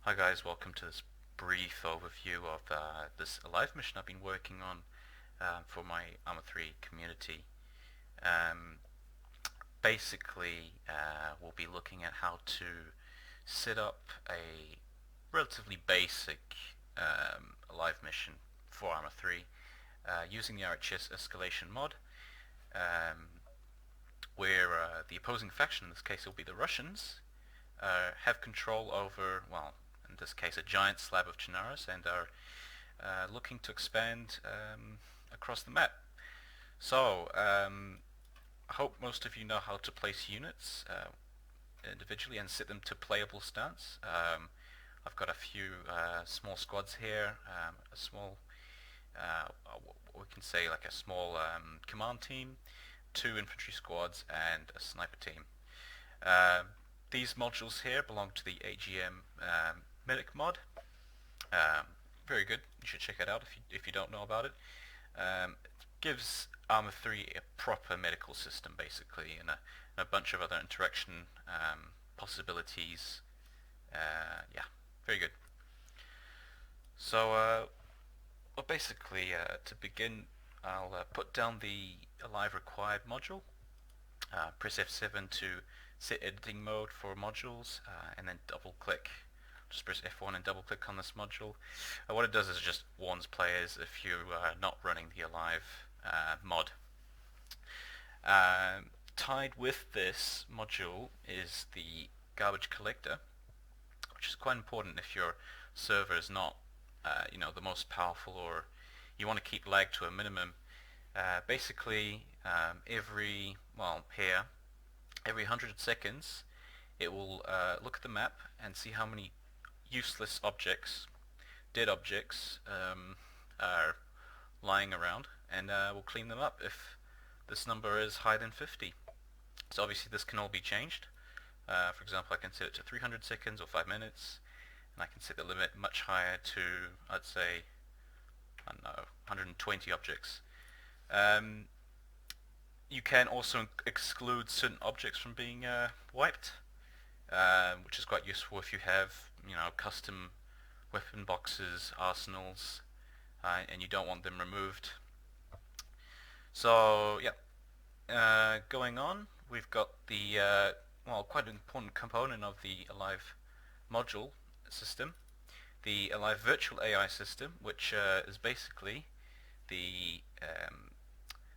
Hi guys, welcome to this brief overview of this ALiVE mission I've been working on for my ArmA III community. Um, basically, we'll be looking at how to set up a relatively basic ALiVE mission for ArmA III using the RHS Escalation mod, um, where the opposing faction, in this case will be the Russians, have control over, well, in this case a giant slab of Chernarus, and are looking to expand across the map. So, I hope most of you know how to place units individually and set them to playable stance. I've got a few small squads here, a small, what we can say like a small command team, 2 infantry squads, and a sniper team. These modules here belong to the AGM medic mod. Very good. You should check it out if you don't know about it. It gives ArmA III a proper medical system basically, and a bunch of other interaction possibilities. Yeah, very good. So, well, basically, to begin, I'll put down the ALiVE required module. Press F7 to set editing mode for modules, and then double click. Just press F1 and double click on this module. What it does is it just warns players if you are not running the ALiVE mod. Tied with this module is the garbage collector, which is quite important if your server is not the most powerful, or you want to keep lag to a minimum. Basically, every 100 seconds it will look at the map and see how many useless objects, dead objects, are lying around, and we'll clean them up if this number is higher than 50. So obviously this can all be changed. For example, I can set it to 300 seconds or 5 minutes, and I can set the limit much higher to, I'd say, I don't know, 120 objects. You can also exclude certain objects from being wiped, which is quite useful if you have, custom weapon boxes, arsenals, and you don't want them removed. So, yeah, going on, we've got the, quite an important component of the ALiVE module system, the ALiVE virtual AI system, which is basically the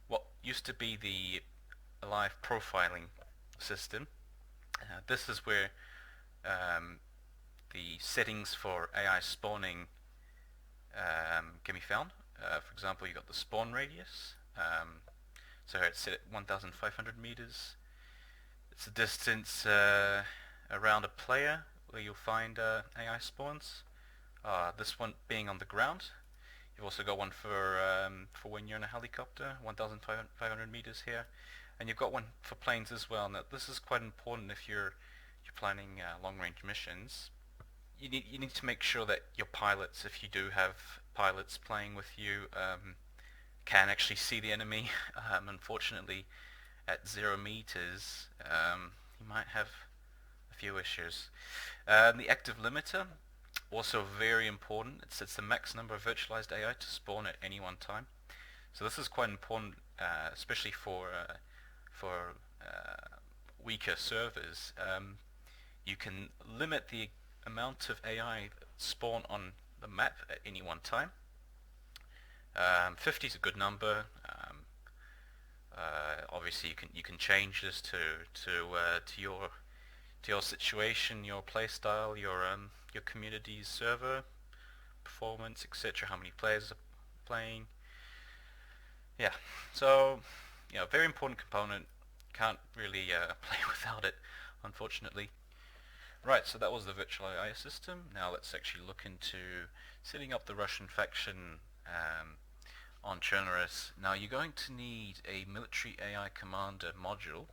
what used to be the ALiVE profiling system. This is where the settings for AI spawning can be found. For example, you got the spawn radius. So here it's set at 1,500 meters. It's the distance around a player where you'll find AI spawns. This one being on the ground. You've also got one for when you're in a helicopter, 1,500 meters here, and you've got one for planes as well. Now this is quite important if you're planning long-range missions. You need to make sure that your pilots, if you do have pilots playing with you, can actually see the enemy. Unfortunately, at 0 meters, you might have a few issues. The active limiter, also very important. It sets the max number of virtualized AI to spawn at any one time. So this is quite important, especially for weaker servers. You can limit the amount of AI spawn on the map at any one time. 50 is a good number. Obviously, you can change this to your situation, your playstyle, your community's server performance, etc. How many players are playing? Yeah. So, very important component. Can't really play without it, unfortunately. Right, so that was the virtual AI system. Now let's actually look into setting up the Russian faction on Chernarus. Now you're going to need a military AI commander module.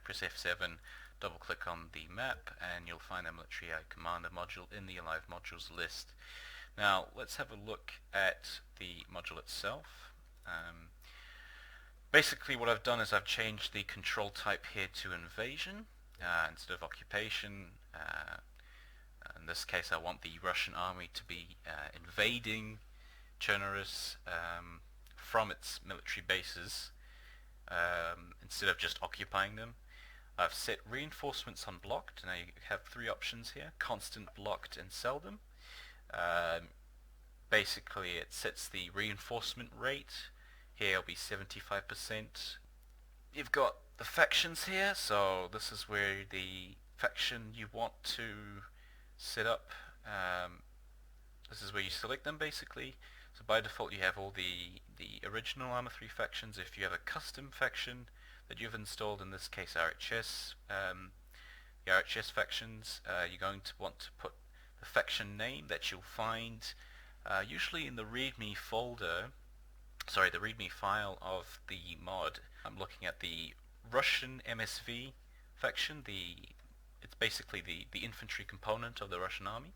Press F7, double click on the map, and you'll find the military AI commander module in the ALiVE modules list. Now let's have a look at the module itself. Basically what I've done is I've changed the control type here to invasion instead of occupation. And this case I want the Russian army to be invading Chernarus from its military bases instead of just occupying them. I've set reinforcements on blocked. Now you have three options here: constant, blocked, and seldom. Basically it sets the reinforcement rate. Here it'll be 75%. You've got the factions here, so this is where the faction you want to set up. This is where you select them basically. So by default you have all the original ArmA III factions. If you have a custom faction that you've installed, in this case RHS, the RHS factions, you're going to want to put the faction name that you'll find usually in the README folder, sorry, the README file of the mod. I'm looking at the Russian MSV faction. It's basically the infantry component of the Russian army.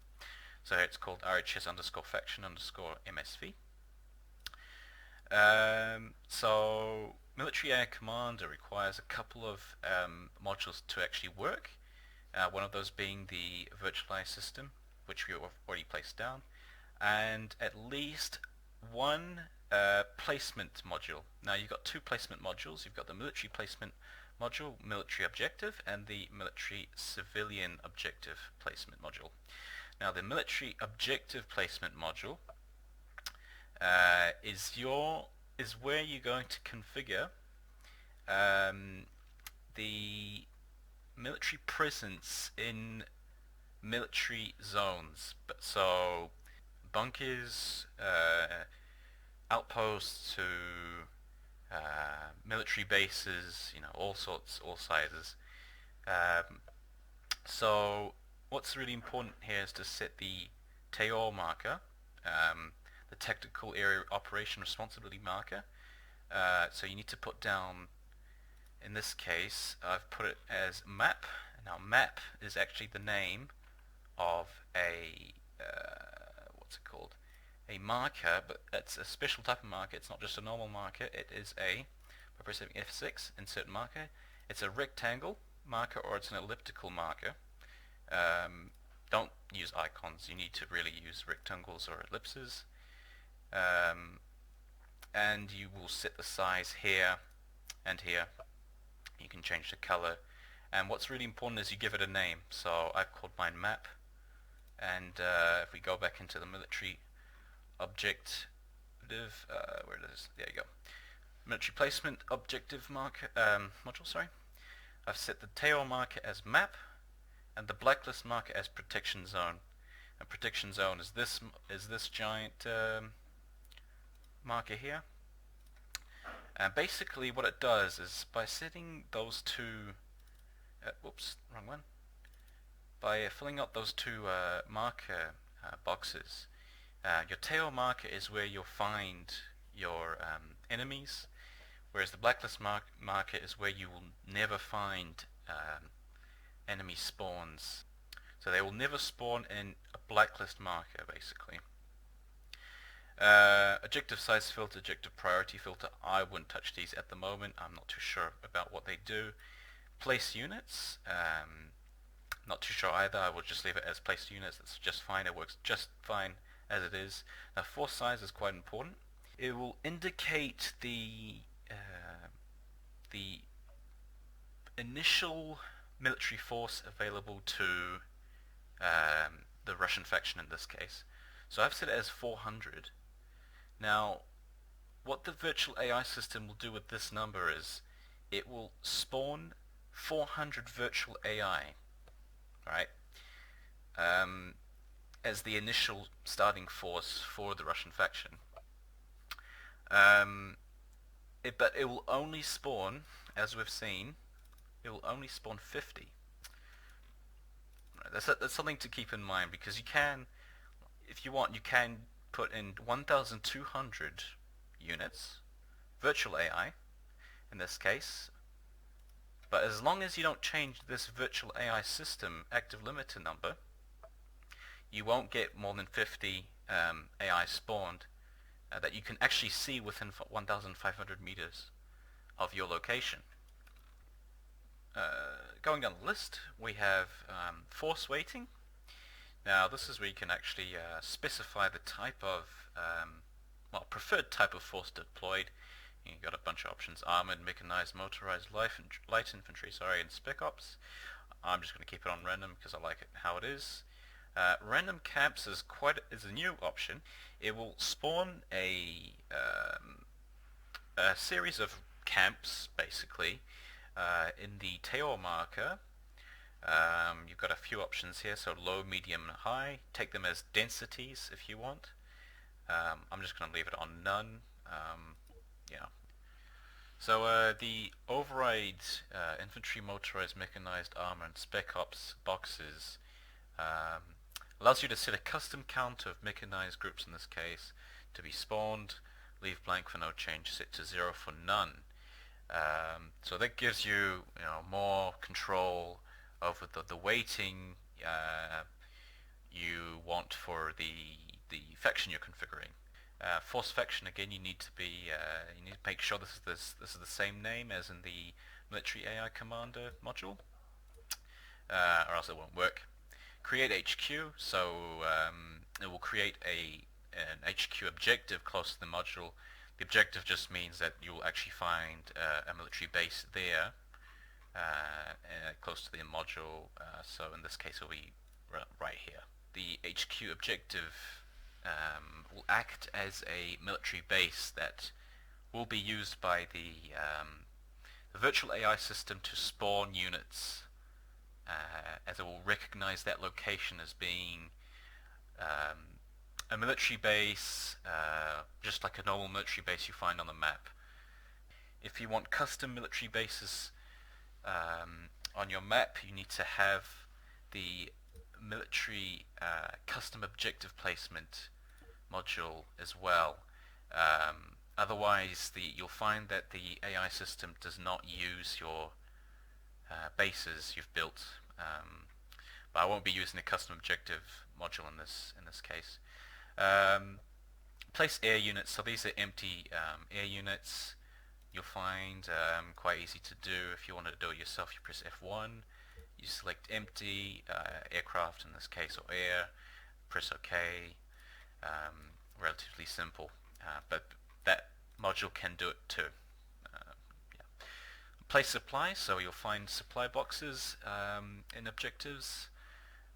So it's called RHS_faction_MSV. So Military Air Commander requires a couple of modules to actually work. One of those being the virtualized system, which we have already placed down, and at least one placement module. Now you've got two placement modules. You've got the military placement module, military objective, and the military civilian objective placement module. Now the military objective placement module is where you're going to configure the military presence in military zones. So bunkers, outposts to military bases, all sorts, all sizes. So what's really important here is to set the TAOR marker, the Technical Area Operation Responsibility marker. So you need to put down, in this case, I've put it as map. Now map is actually the name of a, what's it called? A marker, but it's a special type of marker. It's not just a normal marker. It is by pressing F6, insert marker. It's a rectangle marker or it's an elliptical marker. Don't use icons. You need to really use rectangles or ellipses. And you will set the size here and here. You can change the color. And what's really important is you give it a name. So I've called mine map. And if we go back into the military objective, where it is, there you go. Military placement objective marker module. Sorry, I've set the TAOR marker as map and the blacklist marker as protection zone. And protection zone is this giant marker here. And basically, what it does is by setting those two, whoops, wrong one. By filling out those two marker boxes, your TAOR marker is where you'll find your enemies, whereas the blacklist marker is where you will never find enemy spawns. So they will never spawn in a blacklist marker, basically. Objective size filter, objective priority filter, I wouldn't touch these at the moment. I'm not too sure about what they do. Place units, not too sure either. I will just leave it as placed units. That's just fine. It works just fine as it is. Now force size is quite important. It will indicate the initial military force available to the Russian faction in this case. So I've set it as 400. Now what the virtual AI system will do with this number is it will spawn 400 virtual AI, right, as the initial starting force for the Russian faction. But it will only spawn, as we've seen, it will only spawn 50. Right, that's something to keep in mind, because you can, if you want, you can put in 1,200 units, virtual AI, in this case. But as long as you don't change this virtual AI system active limiter number, you won't get more than 50 AI spawned that you can actually see within 1,500 meters of your location. Going down the list, we have force weighting. Now this is where you can actually specify the type of, preferred type of force deployed. You've got a bunch of options: armored, mechanized, motorized, light infantry, and spec ops. I'm just going to keep it on random because I like it how it is. Random camps is a new option. It will spawn a series of camps, basically, in the tail marker. You've got a few options here, so low, medium, and high. Take them as densities if you want. I'm just going to leave it on none. Yeah. So the override infantry, motorized, mechanized, armor, and spec ops boxes um, allows you to set a custom count of mechanized groups in this case to be spawned. Leave blank for no change, set to 0 for none. So that gives you, more control over the weighting you want for the faction you're configuring. Force faction, again, you need to make sure this is the same name as in the military AI commander module, or else it won't work. Create HQ, so it will create an HQ objective close to the module. The objective just means that you'll actually find a military base there, close to the module. So in this case, it'll be right here. The HQ objective will act as a military base that will be used by the virtual AI system to spawn units, as it will recognize that location as being a military base, just like a normal military base you find on the map. If you want custom military bases on your map, you need to have the military custom objective placement module as well. Otherwise, you'll find that the AI system does not use your bases you've built. But I won't be using the custom objective module in this case. Place air units. So these are empty air units. You'll find quite easy to do. If you want to do it yourself, you press F1. You select empty aircraft in this case, or air. Press OK. Relatively simple, but that module can do it too. Yeah. Place supply. So you'll find supply boxes in objectives.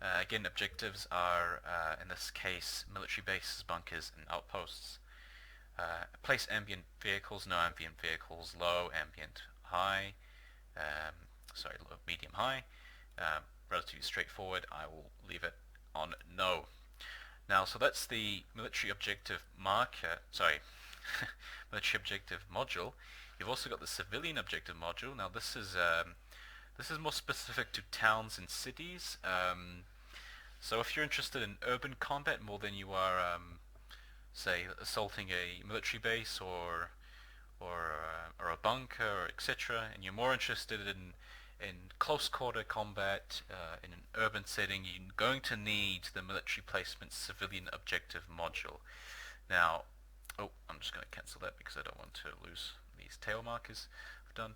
Again, objectives are, in this case, military bases, bunkers, and outposts. Place ambient vehicles, no ambient vehicles, low, ambient, high, low, medium, high. Relatively straightforward. I will leave it on no. Now, so that's the military objective marker, military objective module. You've also got the civilian objective module. Now, this is more specific to towns and cities. So if you're interested in urban combat more than you are, say, assaulting a military base or a bunker, etc., and you're more interested in close quarter combat in an urban setting, you're going to need the military placement civilian objective module. Now, I'm just going to cancel that because I don't want to lose these tail markers I've done.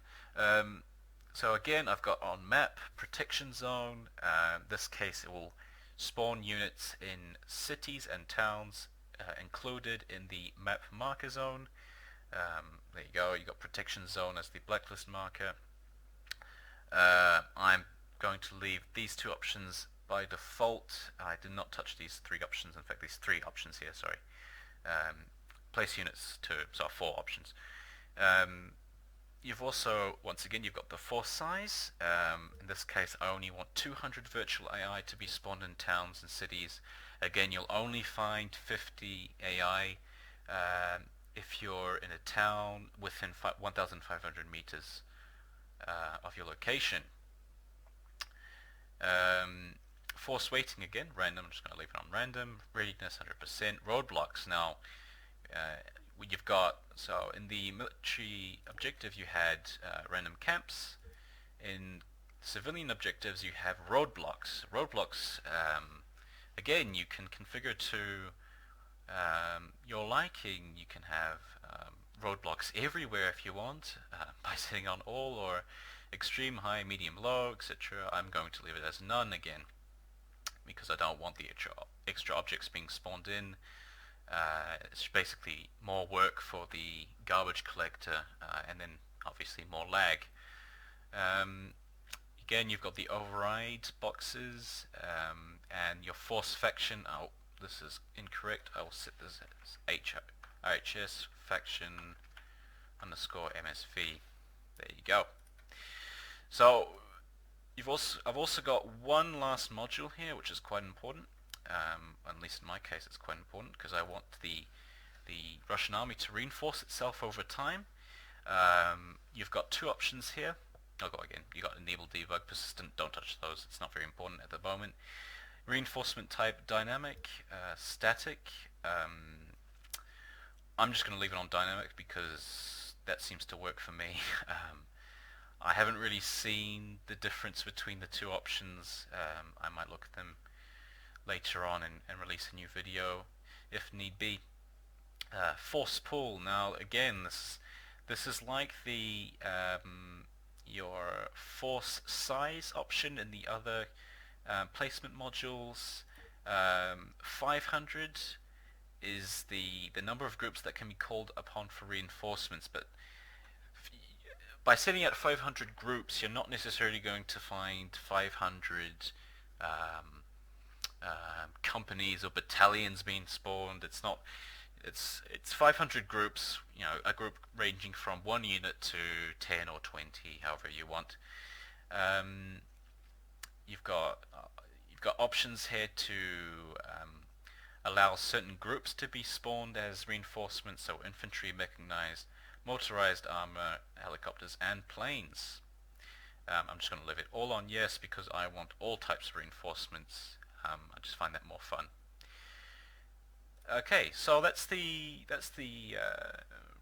So again, I've got on map protection zone. In this case, it will spawn units in cities and towns included in the map marker zone. There you go. You got protection zone as the blacklist marker. I'm going to leave these two options by default. I did not touch these three options. In fact, these three options here, sorry. Place units to, so 4 options. You've also, once again, you've got the force size. In this case, I only want 200 virtual AI to be spawned in towns and cities. Again, you'll only find 50 AI if you're in a town within 1,500 meters of your location. Force weighting, again, random. I'm just going to leave it on random. Readiness 100%. Roadblocks. Now, you've got, so in the military objective you had random camps. In civilian objectives you have roadblocks. Roadblocks, again, you can configure to your liking. You can have roadblocks everywhere if you want, by setting on all or extreme, high, medium, low, etc. I'm going to leave it as none again. because I don't want the extra objects being spawned in. It's basically more work for the garbage collector, and then obviously more lag. Um, Again, you've got the override boxes, and your force faction. Oh, this is incorrect. I will set this as RHS faction underscore MSV. There you go. So I've also got one last module here, which is quite important. At least in my case, it's quite important because I want the Russian army to reinforce itself over time. You've got two options here. Oh, go again. You got enable debug persistent. Don't touch those. It's not very important at the moment. Reinforcement type dynamic, static. I'm just going to leave it on dynamic because that seems to work for me. I haven't really seen the difference between the two options. I might look at them later on and release a new video if need be. Force pull. Now again, this is like the your force size option in the other placement modules. 500 is the number of groups that can be called upon for reinforcements, but by setting at 500 groups, you're not necessarily going to find 500 companies or battalions being spawned. It's not. It's 500 groups. You know, a group ranging from 1 unit to 10 or 20, however you want. You've got options here to allow certain groups to be spawned as reinforcements, so infantry, mechanized, motorized armor, helicopters, and planes. I'm just going to leave it all on yes because I want all types of reinforcements. I just find that more fun. Okay, so that's the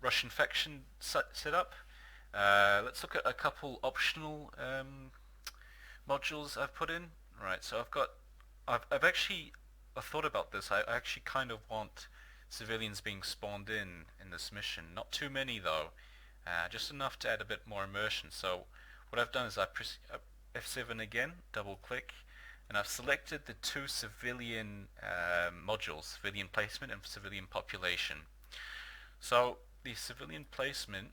Russian faction setup. Let's look at a couple optional modules I've put in. Right, so I've actually thought about this. I actually kind of want civilians being spawned in this mission. Not too many though, just enough to add a bit more immersion. So what I've done is I press F7 again, double click, and I've selected the two civilian modules, civilian placement and civilian population. So the civilian placement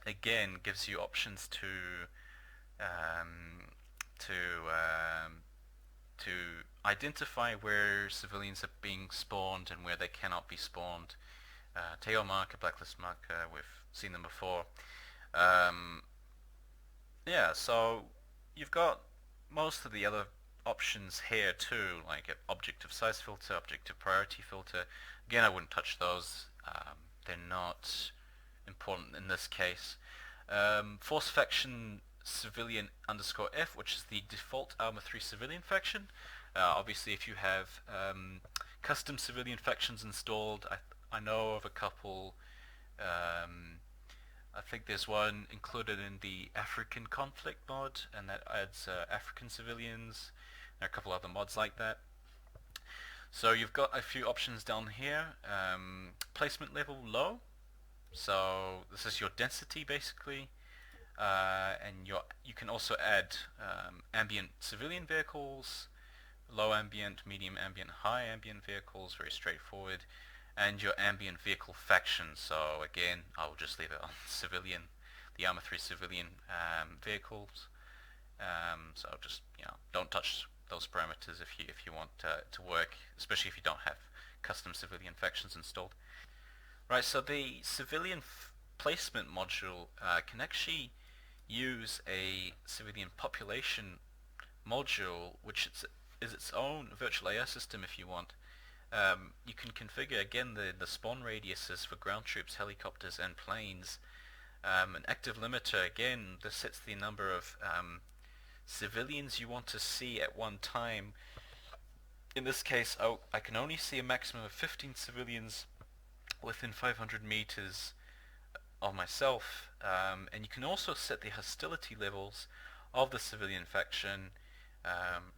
again gives you options to identify where civilians are being spawned and where they cannot be spawned. Tail marker, blacklist marker, we've seen them before. Yeah, so you've got most of the other options here too, like objective size filter, objective priority filter. Again, I wouldn't touch those. They're not important in this case. Force faction civilian underscore F, which is the default ArmA III civilian faction. Obviously, if you have custom civilian factions installed, I know of a couple. I think there's one included in the African conflict mod, and that adds African civilians. There are a couple other mods like that. So you've got a few options down here. Placement level low. So this is your density basically. And you can also add ambient civilian vehicles, low ambient, medium ambient, high ambient vehicles, very straightforward, and your ambient vehicle faction. So again, I'll just leave it on civilian, the ArmA III civilian vehicles. So just don't touch those parameters if you want to work, especially if you don't have custom civilian factions installed. Right. So the civilian placement module can actually use a civilian population module, which is its own virtual AI system if you want. You can configure again the spawn radiuses for ground troops, helicopters, and planes. An active limiter, again, this sets the number of civilians you want to see at one time. In this case, I can only see a maximum of 15 civilians within 500 meters of myself, and you can also set the hostility levels of the civilian faction,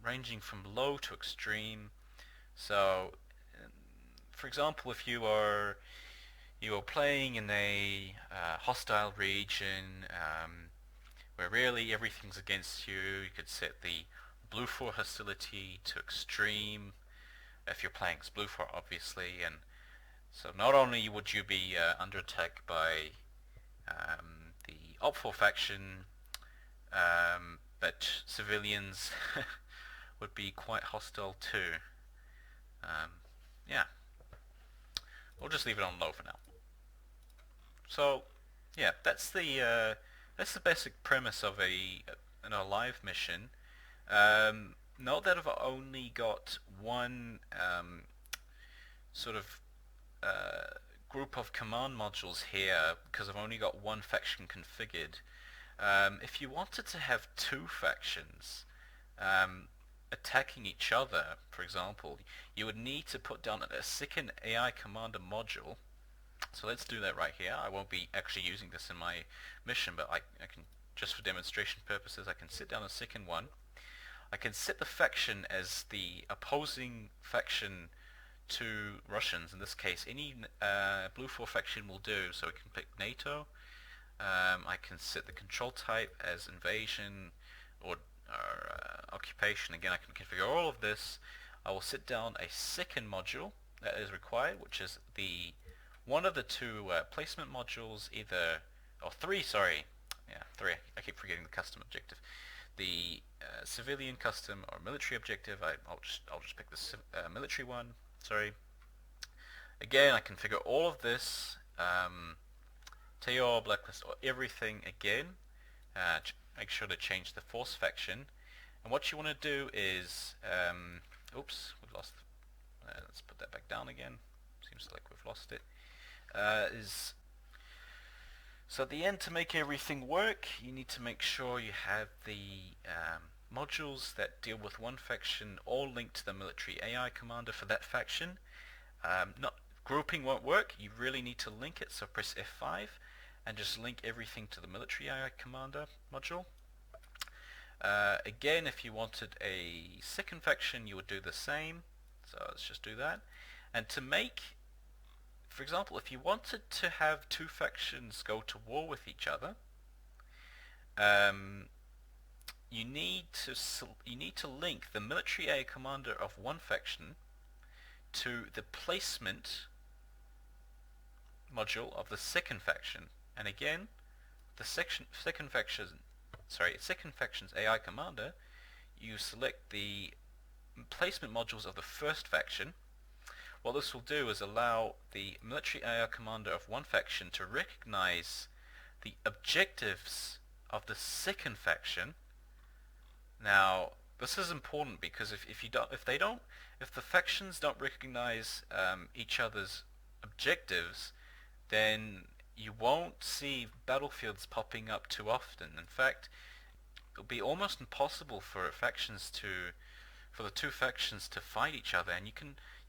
ranging from low to extreme. So, for example, if you are playing in a hostile region where really everything's against you, you could set the blue 4 hostility to extreme, if you're playing as blue 4 obviously, and so not only would you be under attack by the op 4 faction, but civilians would be quite hostile too. Yeah, we'll just leave it on low for now. So, yeah, that's the basic premise of an ALiVE mission. Note that I've only got one sort of group of command modules here because I've only got one faction configured. If you wanted to have two factions attacking each other, for example, you would need to put down a second AI commander module. So let's do that right here. I won't be actually using this in my mission, but I can, just for demonstration purposes, I can sit down a second one. I can set the faction as the opposing faction to Russians. In this case, any blue 4 faction will do, so we can pick NATO. I can set the control type as invasion or occupation. Again, I can configure all of this. I will set down a second module that is required, which is the one of the two placement modules, either, or three, sorry, yeah, three, I keep forgetting the custom objective. The civilian custom or military objective, I'll just pick the military one, sorry. Again, I configure all of this, TR, blacklist, or everything again. Make sure to change the force faction. And what you want to do is, oops, we've lost, let's put that back down again. Seems like we've lost it. So at the end, to make everything work, you need to make sure you have the modules that deal with one faction all linked to the military AI commander for that faction. Not grouping won't work. You really need to link it. So press F5 and just link everything to the military AI commander module. Again, if you wanted a second faction, you would do the same. So let's just do that. And to make, for example, if you wanted to have two factions go to war with each other, you need to link the military AI commander of one faction to the placement module of the second faction. And again, the second faction's AI commander, you select the placement modules of the first faction. What this will do is allow the military AI commander of one faction to recognize the objectives of the second faction. Now, this is important because if the factions don't recognize each other's objectives, then you won't see battlefields popping up too often. In fact, it'll be almost impossible for the two factions to fight each other, and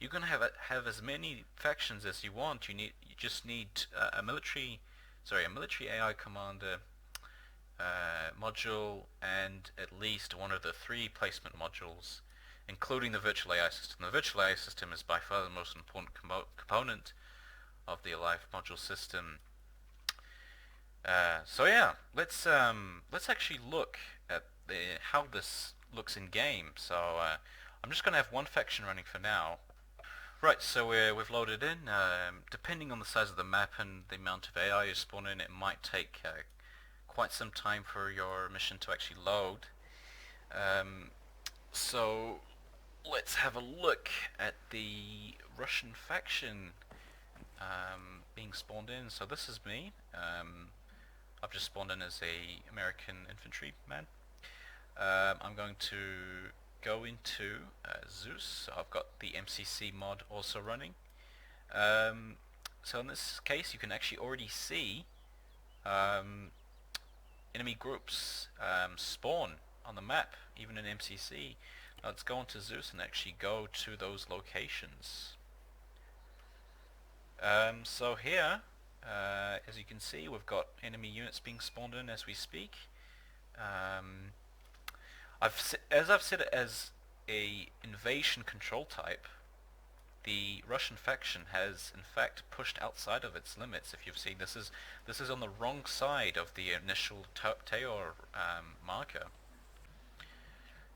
you're gonna have as many factions as you want. You just need a military AI commander module and at least one of the three placement modules, including the virtual AI system. The virtual AI system is by far the most important component of the ALiVE module system. So yeah, let's actually look at how this looks in game. So I'm just going to have one faction running for now. Right, so we've loaded in. Depending on the size of the map and the amount of AI you spawn in, it might take quite some time for your mission to actually load. So let's have a look at the Russian faction being spawned in. So this is me. I've just spawned in as a American infantryman. I'm going to go into Zeus. So I've got the MCC mod also running. So in this case, you can actually already see enemy groups spawn on the map, even in MCC. Now let's go into Zeus and actually go to those locations. So here, as you can see, we've got enemy units being spawned in as we speak. As I've set it as a invasion control type, the Russian faction has in fact pushed outside of its limits. If you've seen, this is on the wrong side of the initial Teor marker.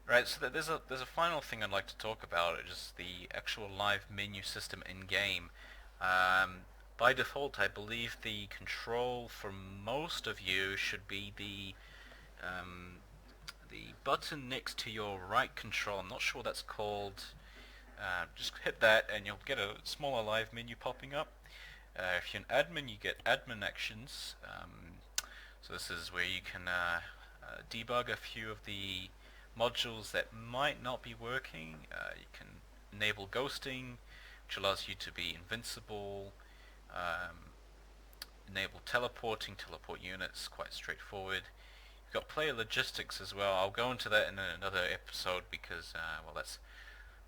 Right, so there's a final thing I'd like to talk about, just the actual live menu system in game. Um, by default, I believe the control for most of you should be um, the button next to your right control. I'm not sure what that's called. Just hit that and you'll get a smaller live menu popping up. If you're an admin, you get admin actions. So this is where you can debug a few of the modules that might not be working. You can enable ghosting, which allows you to be invincible. Um, enable teleporting, teleport units, quite straightforward. You've got player logistics as well. I'll go into that in another episode because, well, that's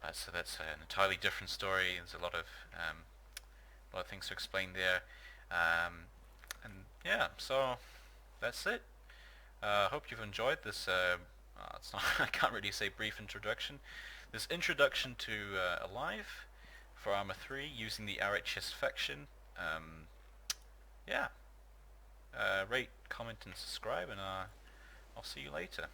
an entirely different story. There's a lot of things to explain there. And yeah, so that's it. Hope you've enjoyed this. It's not I can't really say brief introduction. This introduction to ALiVE for ArmA III using the RHS faction. Yeah. Rate, comment, and subscribe, and I'll see you later.